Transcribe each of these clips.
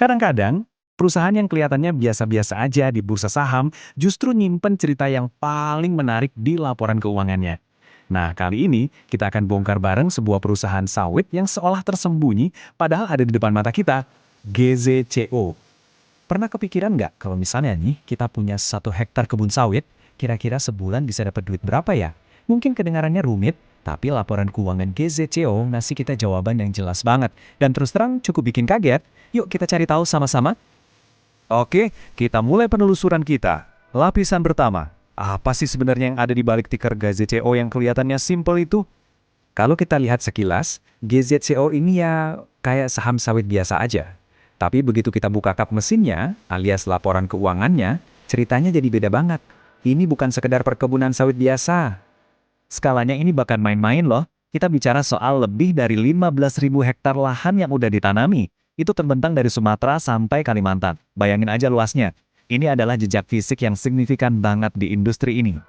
Kadang-kadang, perusahaan yang kelihatannya biasa-biasa aja di bursa saham justru nyimpen cerita yang paling menarik di laporan keuangannya. Nah, kali ini kita akan bongkar bareng sebuah perusahaan sawit yang seolah tersembunyi padahal ada di depan mata kita, GZCO. Pernah kepikiran nggak kalau misalnya nih kita punya 1 hektar kebun sawit, kira-kira sebulan bisa dapat duit berapa ya? Mungkin kedengarannya rumit, tapi laporan keuangan GZCO ngasih kita jawaban yang jelas banget. Dan terus terang cukup bikin kaget. Yuk kita cari tahu sama-sama. Oke, kita mulai penelusuran kita. Lapisan pertama, apa sih sebenarnya yang ada di balik tiker GZCO yang kelihatannya simple itu? Kalau kita lihat sekilas, GZCO ini ya kayak saham sawit biasa aja. Tapi begitu kita buka kap mesinnya, alias laporan keuangannya, ceritanya jadi beda banget. Ini bukan sekedar perkebunan sawit biasa. Skalanya ini bahkan main-main loh. Kita bicara soal lebih dari 15.000 hektar lahan yang udah ditanami. Itu terbentang dari Sumatera sampai Kalimantan. Bayangin aja luasnya. Ini adalah jejak fisik yang signifikan banget di industri ini.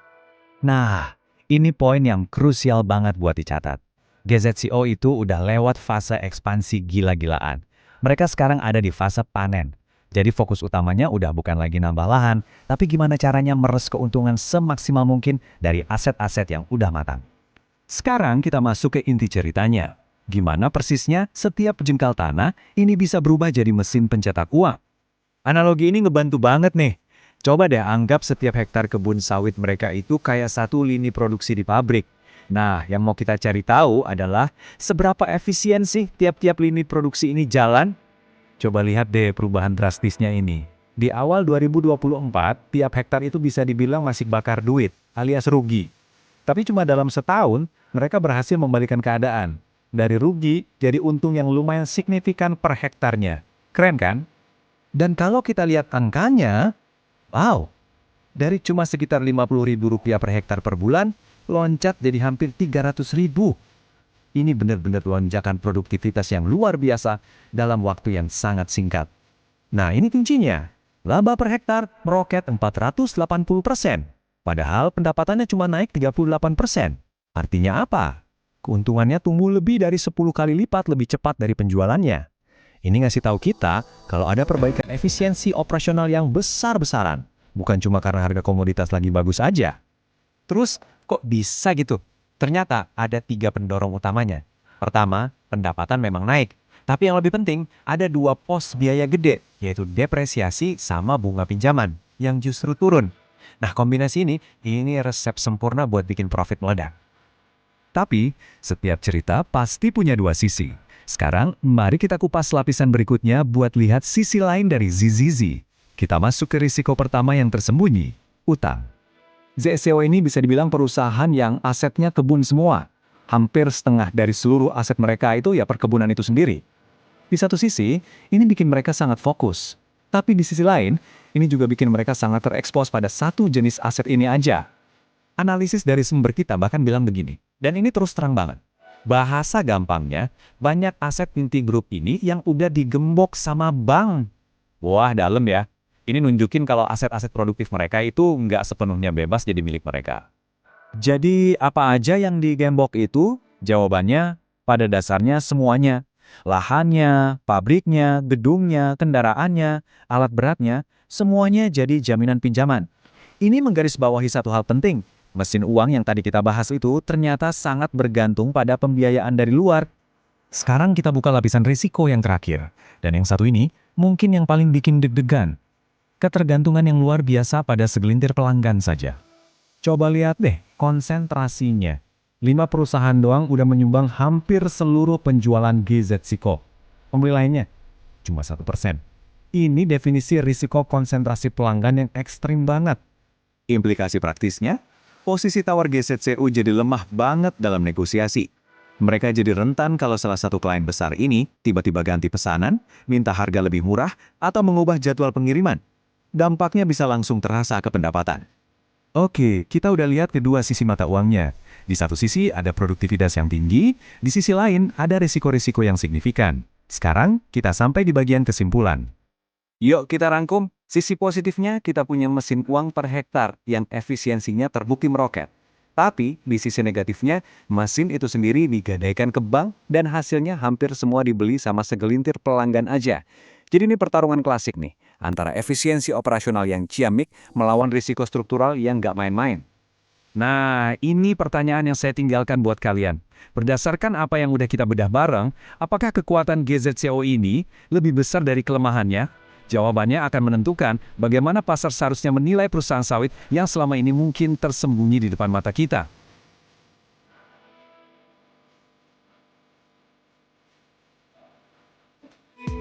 Nah, ini poin yang krusial banget buat dicatat. GZCO itu udah lewat fase ekspansi gila-gilaan. Mereka sekarang ada di fase panen. Jadi fokus utamanya udah bukan lagi nambah lahan, tapi gimana caranya meres keuntungan semaksimal mungkin dari aset-aset yang udah matang. Sekarang kita masuk ke inti ceritanya. Gimana persisnya setiap jengkal tanah ini bisa berubah jadi mesin pencetak uang. Analogi ini ngebantu banget nih. Coba deh anggap setiap hektar kebun sawit mereka itu kayak satu lini produksi di pabrik. Nah, yang mau kita cari tahu adalah seberapa efisien sih tiap-tiap lini produksi ini jalan. Coba lihat deh perubahan drastisnya ini. Di awal 2024, tiap hektar itu bisa dibilang masih bakar duit, alias rugi. Tapi cuma dalam setahun, mereka berhasil membalikan keadaan. Dari rugi, jadi untung yang lumayan signifikan per hektarnya. Keren kan? Dan kalau kita lihat angkanya, wow, dari cuma sekitar Rp50.000 per hektar per bulan, loncat jadi hampir Rp300.000. Ini benar-benar lonjakan produktivitas yang luar biasa dalam waktu yang sangat singkat. Nah, ini kuncinya. Laba per hektar meroket 480%. Padahal pendapatannya cuma naik 38%. Artinya apa? Keuntungannya tumbuh lebih dari 10 kali lipat lebih cepat dari penjualannya. Ini ngasih tahu kita kalau ada perbaikan efisiensi operasional yang besar-besaran. Bukan cuma karena harga komoditas lagi bagus aja. Terus, kok bisa gitu? Ternyata ada 3 pendorong utamanya. Pertama, pendapatan memang naik. Tapi yang lebih penting, ada 2 pos biaya gede, yaitu depresiasi sama bunga pinjaman, yang justru turun. Nah, kombinasi ini resep sempurna buat bikin profit meledak. Tapi, setiap cerita pasti punya 2 sisi. Sekarang, mari kita kupas lapisan berikutnya buat lihat sisi lain dari ZZZ. Kita masuk ke risiko pertama yang tersembunyi, utang. ZCO ini bisa dibilang perusahaan yang asetnya kebun semua. Hampir setengah dari seluruh aset mereka itu ya perkebunan itu sendiri. Di satu sisi, ini bikin mereka sangat fokus. Tapi di sisi lain, ini juga bikin mereka sangat terekspos pada satu jenis aset ini aja. Analisis dari sumber kita bahkan bilang begini, dan ini terus terang banget. Bahasa gampangnya, banyak aset inti grup ini yang udah digembok sama bank. Wah, dalam ya. Ini nunjukin kalau aset-aset produktif mereka itu nggak sepenuhnya bebas jadi milik mereka. Jadi apa aja yang digembok itu? Jawabannya, pada dasarnya semuanya. Lahannya, pabriknya, gedungnya, kendaraannya, alat beratnya, semuanya jadi jaminan pinjaman. Ini menggarisbawahi satu hal penting. Mesin uang yang tadi kita bahas itu ternyata sangat bergantung pada pembiayaan dari luar. Sekarang kita buka lapisan risiko yang terakhir. Dan yang satu ini, mungkin yang paling bikin deg-degan. Ketergantungan yang luar biasa pada segelintir pelanggan saja. Coba lihat deh konsentrasinya. 5 perusahaan doang udah menyumbang hampir seluruh penjualan GZCO. Pembeli lainnya cuma 1%. Ini definisi risiko konsentrasi pelanggan yang ekstrim banget. Implikasi praktisnya, posisi tawar GZCO jadi lemah banget dalam negosiasi. Mereka jadi rentan kalau salah satu klien besar ini tiba-tiba ganti pesanan, minta harga lebih murah, atau mengubah jadwal pengiriman. Dampaknya bisa langsung terasa ke pendapatan. Oke, kita udah lihat kedua sisi mata uangnya. Di satu sisi ada produktivitas yang tinggi, di sisi lain ada risiko-risiko yang signifikan. Sekarang kita sampai di bagian kesimpulan. Yuk kita rangkum. Sisi positifnya kita punya mesin uang per hektar yang efisiensinya terbukti meroket. Tapi di sisi negatifnya, mesin itu sendiri digadaikan ke bank dan hasilnya hampir semua dibeli sama segelintir pelanggan aja. Jadi ini pertarungan klasik nih, antara efisiensi operasional yang ciamik melawan risiko struktural yang nggak main-main. Nah, ini pertanyaan yang saya tinggalkan buat kalian. Berdasarkan apa yang udah kita bedah bareng, apakah kekuatan GZCO ini lebih besar dari kelemahannya? Jawabannya akan menentukan bagaimana pasar seharusnya menilai perusahaan sawit yang selama ini mungkin tersembunyi di depan mata kita.